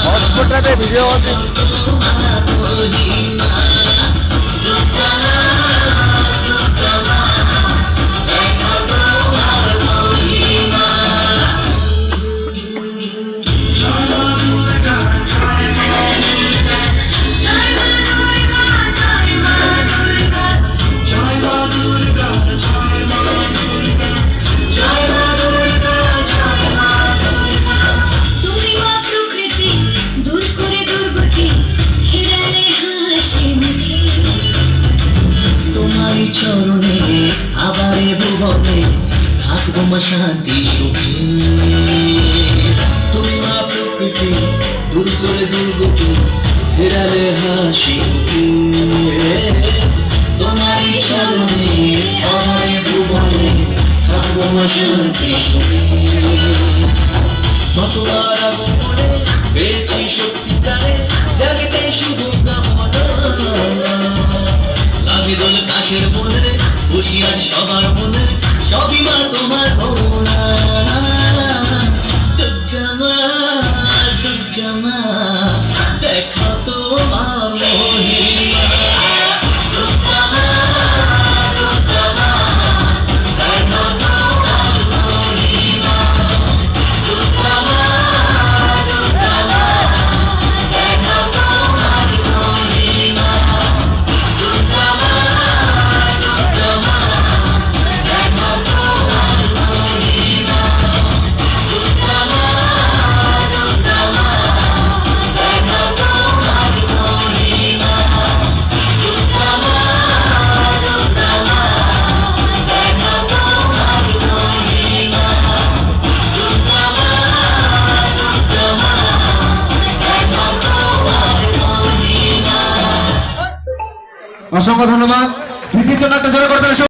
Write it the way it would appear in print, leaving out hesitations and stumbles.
হটস্পটটাতে video হচ্ছে। চরণে আবারে ভুবনে থাকবো মা শান্তি সুখে। তুমি মা প্রকৃতি দূর করে দুর্গতি ফেরালে হাসি মুখে। তোমারই চরণে আবারে ভুবনে থাকবো মা শান্তি সুখে। তোমার আগমনে পেয়েছি শক্তি তারে জাগিতে শুধু কামনা। দোল কাশের মনে হুশিয়ার সবার মনে সবই মা তোমার করুণা। দুর্গা মা দুর্গা মা দেখো তোমার মহিমা। দুর্গা মা দুর্গা মা দেখো তোমার মহিমা। দুর্গা মা দুর্গা মা দেখো তোমার মহিমা। দুর্গা মা অসংখ্য ধন্যবাদ। দ্বিতীয় জন্য একটা জোরে করতে